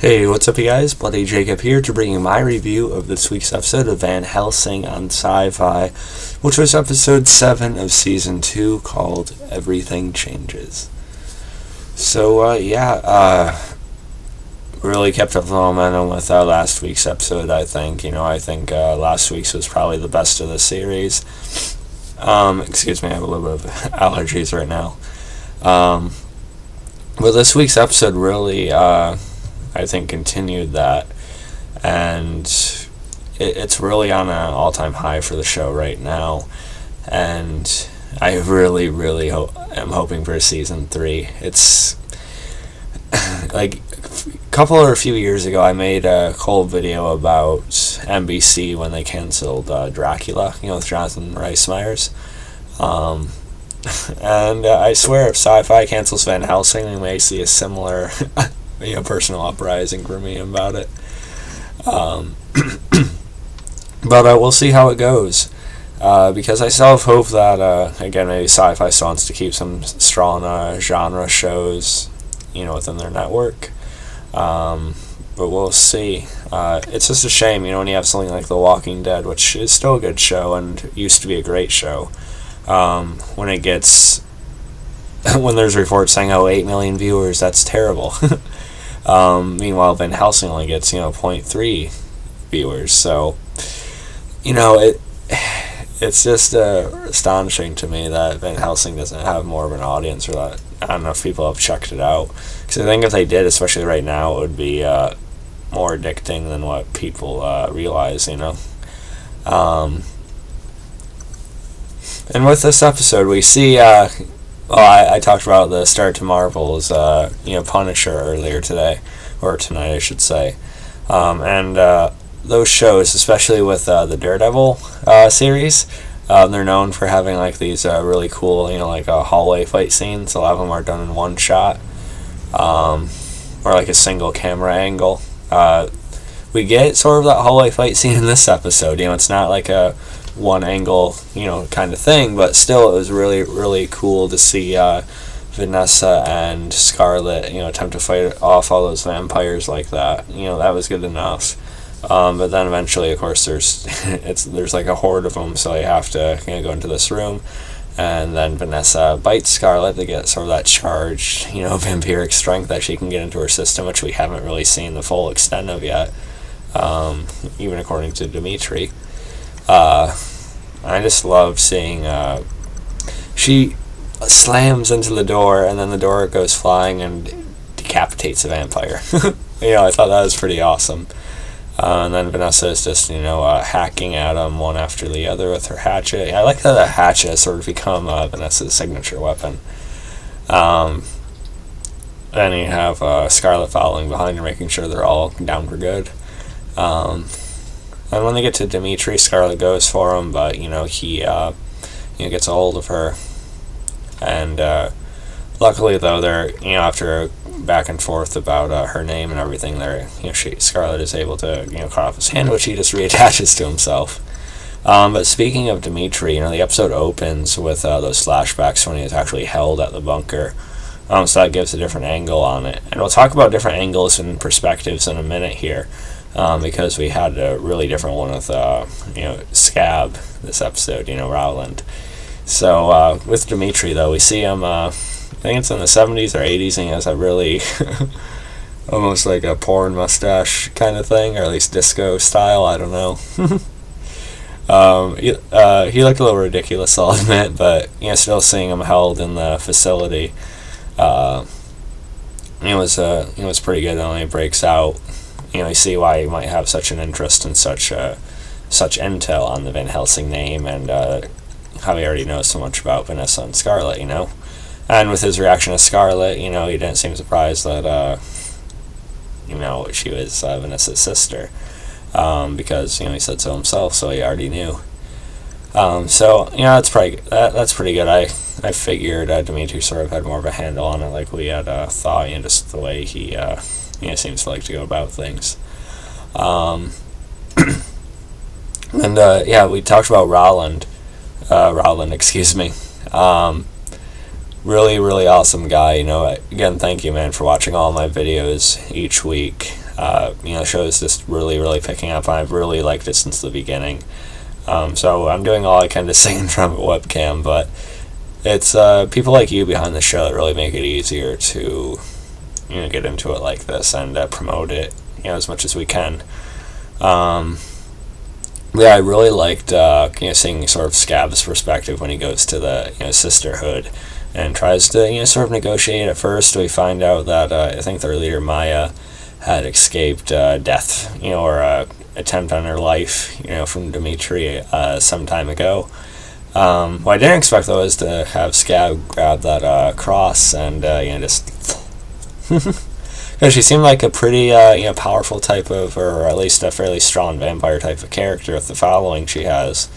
Hey, what's up you guys? Bloody Jacob here to bring you my review of this week's episode of Van Helsing on Syfy, which was episode 7 of season 2 called Everything Changes. So, really kept up the momentum with last week's episode, I think. I think last week's was probably the best of the series. Excuse me, I have a little bit of allergies right now. But this week's episode really, I think, continued that, and it's really on an all-time high for the show right now, and I really am hoping for season 3. It's like a few years ago I made a whole video about NBC when they canceled Dracula, with Jonathan Rhys Meyers, and I swear if Syfy cancels Van Helsing, we may see a similar personal uprising for me about it. But we'll see how it goes. Because I still have hope that, again, maybe Syfy still wants to keep some strong genre shows, within their network. But we'll see. It's just a shame, when you have something like The Walking Dead, which is still a good show and used to be a great show, when it gets... when there's reports saying, 8 million viewers, that's terrible. Meanwhile, Van Helsing only gets, 0.3 viewers. So, it's just astonishing to me that Van Helsing doesn't have more of an audience, or that I don't know if people have checked it out. Because I think if they did, especially right now, it would be more addicting than what people realize, And with this episode, we see... I talked about the start to Marvel's, Punisher earlier today, or tonight, I should say. And those shows, especially with the Daredevil series, they're known for having these really cool, hallway fight scenes. A lot of them are done in one shot, or a single camera angle. We get sort of that hallway fight scene in this episode. It's not like a one angle, kind of thing, but still it was really cool to see Vanessa and Scarlett, attempt to fight off all those vampires like that. That was good enough. But then eventually, of course, there's a horde of them, so you have to go into this room, and then Vanessa bites Scarlett to get sort of that charged, vampiric strength that she can get into her system, which we haven't really seen the full extent of yet, even according to Dimitri. I just love seeing, she slams into the door, and then the door goes flying and decapitates a vampire. I thought that was pretty awesome. And then Vanessa is just, hacking at them one after the other with her hatchet. I like how the hatchet has sort of become Vanessa's signature weapon. Then you have Scarlett following behind her, making sure they're all down for good. And when they get to Dimitri, Scarlett goes for him, but, he gets a hold of her. And, luckily, though, they're, after back and forth about her name and everything, Scarlett is able to, cut off his hand, which he just reattaches to himself. But speaking of Dimitri, the episode opens with those flashbacks when he is actually held at the bunker. So that gives a different angle on it. And we'll talk about different angles and perspectives in a minute here. Because we had a really different one with, Scab this episode, Rowland. So, with Dimitri, though, we see him, I think it's in the 70s or 80s, and he has a really, almost like a porn mustache kind of thing, or at least disco style, I don't know. He looked a little ridiculous, I'll admit, but, still seeing him held in the facility, it was pretty good. When he breaks out, you see why he might have such an interest in such intel on the Van Helsing name, and how he already knows so much about Vanessa and Scarlett, And with his reaction to Scarlett, he didn't seem surprised that, she was Vanessa's sister, because, he said so himself, so he already knew. That's pretty good. I figured Dimitri sort of had more of a handle on it, like we had thought, just the way he seems to like to go about things. We talked about Rowland, excuse me. Really awesome guy. Again, thank you, man, for watching all my videos each week. The show is just really, really picking up. I've really liked it since the beginning. So I'm doing all I can to sing in front of a webcam, but it's people like you behind the show that really make it easier to get into it like this and promote it as much as we can. I really liked seeing sort of Scab's perspective when he goes to the sisterhood and tries to sort of negotiate. At first we find out that I think their leader Maya had escaped death, or attempt on her life, from Dimitri some time ago. What I didn't expect though is to have Scab grab that cross and just because she seemed like a pretty powerful type of, or at least a fairly strong vampire type of character with the following she has.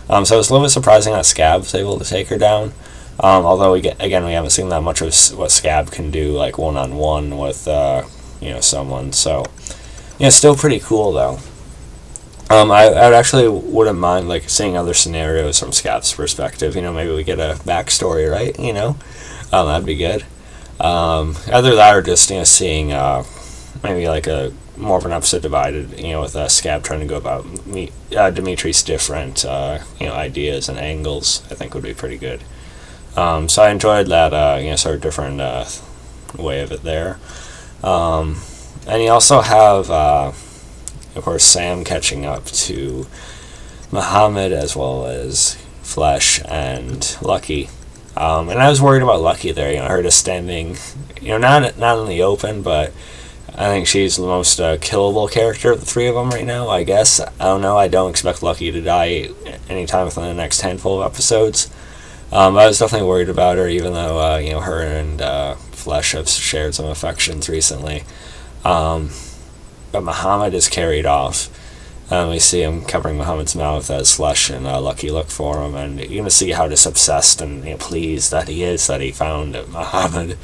So it was a little bit surprising that Scab was able to take her down. Although we haven't seen that much of what Scab can do like one-on-one with someone. So still pretty cool though. I actually wouldn't mind like seeing other scenarios from Scab's perspective. Maybe we get a backstory, right? That'd be good. Either that or just seeing maybe like a more of an episode divided with Scab trying to go about Dimitri's different ideas and angles. I think would be pretty good. So I enjoyed that sort of different way of it there. And you also have of course Sam catching up to Mohamad as well as Flesh and Lucky. And I was worried about Lucky there. Her just standing, not in the open, but I think she's the most killable character of the three of them right now, I guess. I don't know. I don't expect Lucky to die anytime within the next handful of episodes. I was definitely worried about her, even though, her and Flesh have shared some affections recently. But Mohamad is carried off. We see him covering Mohamad's mouth as Flesh and Lucky look for him, and you're gonna see how just obsessed and pleased that he is that he found Mohamad.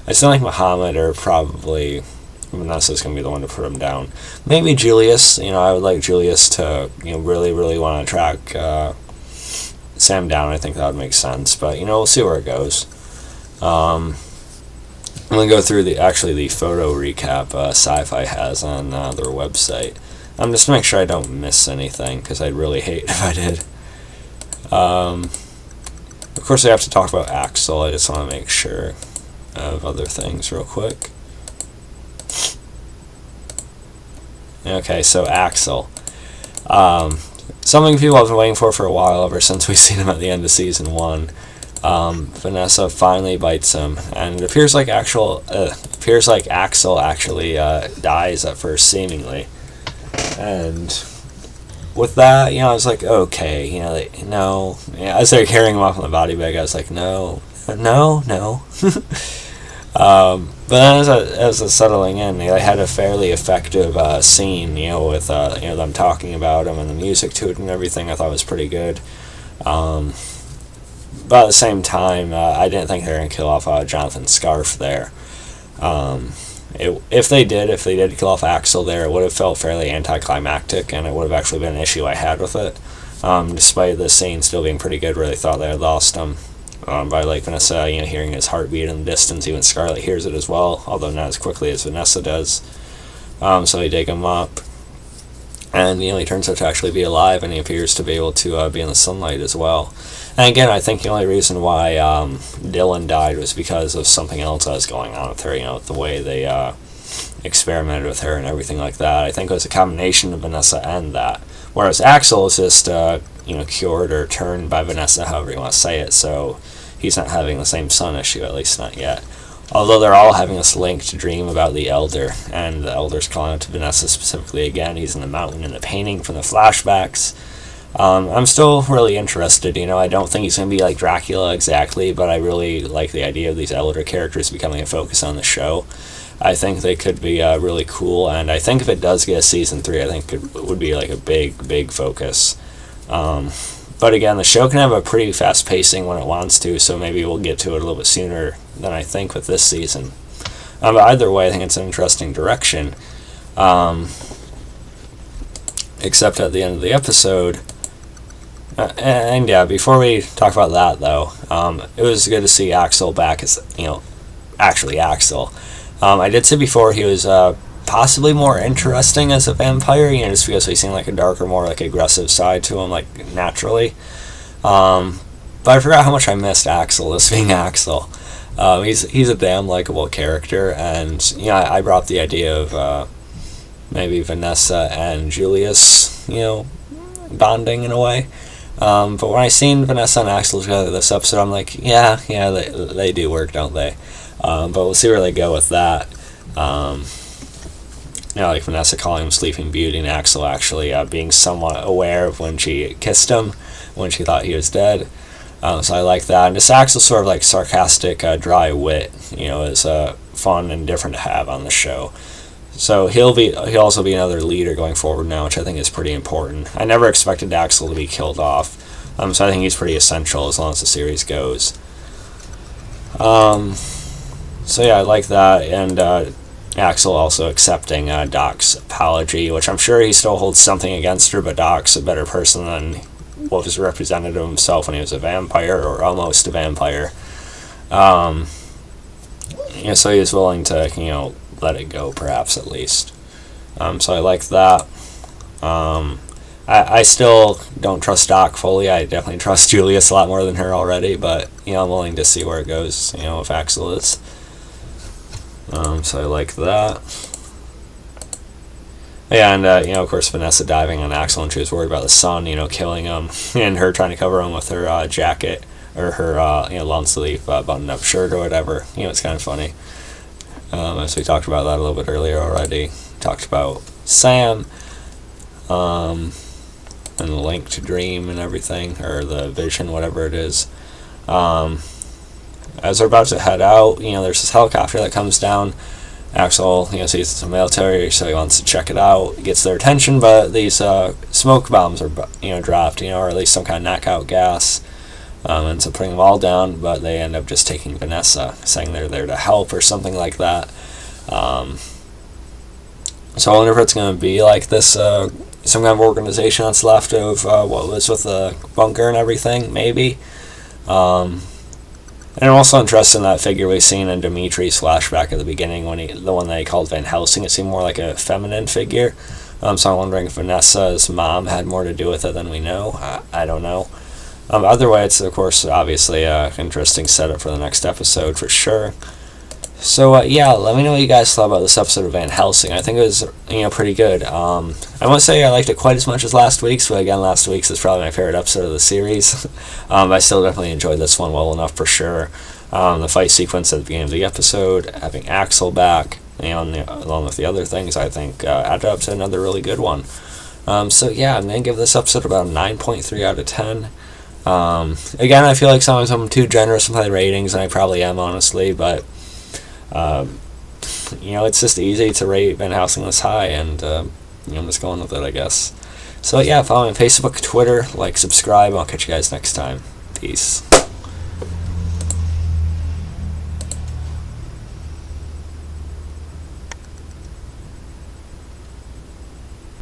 I still think Mohamad, or probably Vanessa's gonna be the one to put him down. Maybe Julius. I would like Julius to really, really want to track Sam down. I think that would make sense, but we'll see where it goes. I'm gonna go through the photo recap Syfy has on their website. Just to make sure I don't miss anything, because I'd really hate if I did. Of course, I have to talk about Axel. I just want to make sure of other things real quick. Okay, so Axel. Something people have been waiting for a while, ever since we've seen him at the end of Season 1. Vanessa finally bites him, and it appears like Axel actually dies at first, seemingly. And with that, I was like, okay, no. As they're carrying him off on the body bag, I was like, no. But then as it's settling in, they had a fairly effective scene, with them talking about him and the music to it and everything. I thought was pretty good. But at the same time, I didn't think they were going to kill off Jonathan's scarf there. If they did kill off Axel there, it would have felt fairly anticlimactic, and it would have actually been an issue I had with it. Despite the scene still being pretty good, where they thought they had lost him. By like Vanessa, hearing his heartbeat in the distance. Even Scarlett hears it as well, although not as quickly as Vanessa does. So they dig him up, and he turns out to actually be alive, and he appears to be able to be in the sunlight as well. And again, I think the only reason why Dylan died was because of something else that was going on with her, the way they experimented with her and everything like that. I think it was a combination of Vanessa and that. Whereas Axel is just, cured or turned by Vanessa, however you want to say it, so he's not having the same sun issue, at least not yet. Although they're all having this linked dream about the Elder, and the Elder's calling out to Vanessa specifically again. He's in the mountain in the painting from the flashbacks. I'm still really interested, I don't think he's going to be like Dracula exactly, but I really like the idea of these Elder characters becoming a focus on the show. I think they could be really cool, and I think if it does get a Season 3, I think it would be like a big focus. But again, the show can have a pretty fast pacing when it wants to, so maybe we'll get to it a little bit sooner than I think with this season. But either way, I think it's an interesting direction. Except at the end of the episode... and yeah, before we talk about that though, it was good to see Axel back as, actually Axel. I did say before he was possibly more interesting as a vampire, just because we seem like a darker, more like aggressive side to him, like naturally. But I forgot how much I missed Axel, this being Axel. He's a damn likable character, and I brought up the idea of maybe Vanessa and Julius, bonding in a way. But when I seen Vanessa and Axel together this episode, I'm like, yeah, they do work, don't they? But we'll see where they go with that. Like Vanessa calling him Sleeping Beauty, and Axel actually being somewhat aware of when she kissed him, when she thought he was dead. So I like that. And just Axel's sort of like sarcastic, dry wit, is fun and different to have on the show. So he'll also be another leader going forward now, which I think is pretty important. I never expected Axel to be killed off, so I think he's pretty essential as long as the series goes. So yeah, I like that, and Axel also accepting Doc's apology, which I'm sure he still holds something against her, but Doc's a better person than what was represented of himself when he was a vampire, or almost a vampire. So he was willing to, let it go, perhaps, at least. So I like that. I still don't trust Doc fully. I definitely trust Julius a lot more than her already, but, I'm willing to see where it goes, if Axel is. So I like that. Yeah, and, of course, Vanessa diving on Axel, and she was worried about the sun, killing him, and her trying to cover him with her jacket, or her, long sleeve button-up shirt or whatever. It's kind of funny. As we talked about that a little bit earlier already. Talked about Sam, and the link to dream and everything, or the vision, whatever it is. As they're about to head out, there's this helicopter that comes down. Axel, sees it's a military, so he wants to check it out. He gets their attention, but these smoke bombs are, dropped, or at least some kind of knockout gas. Ends up putting them all down, but they end up just taking Vanessa, saying they're there to help or something like that. So I wonder if it's going to be like this, some kind of organization that's left of what was with the bunker and everything, maybe. And I'm also interested in that figure we've seen in Dimitri's flashback at the beginning, the one they called Van Helsing. It seemed more like a feminine figure. So I'm wondering if Vanessa's mom had more to do with it than we know. I don't know. Either way, it's, of course, obviously an interesting setup for the next episode, for sure. So, let me know what you guys thought about this episode of Van Helsing. I think it was, pretty good. I won't say I liked it quite as much as last week's, but again, last week's is probably my favorite episode of the series. I still definitely enjoyed this one well enough, for sure. The fight sequence at the beginning of the episode, having Axel back, along with the other things, I think added up to another really good one. I'm going to give this episode about a 9.3 out of 10. Again, I feel like sometimes I'm too generous with my ratings, and I probably am, honestly, but it's just easy to rate Van Helsing this high, and I'm just going with it, I guess. So follow me on Facebook, Twitter, subscribe. I'll catch you guys next time. Peace.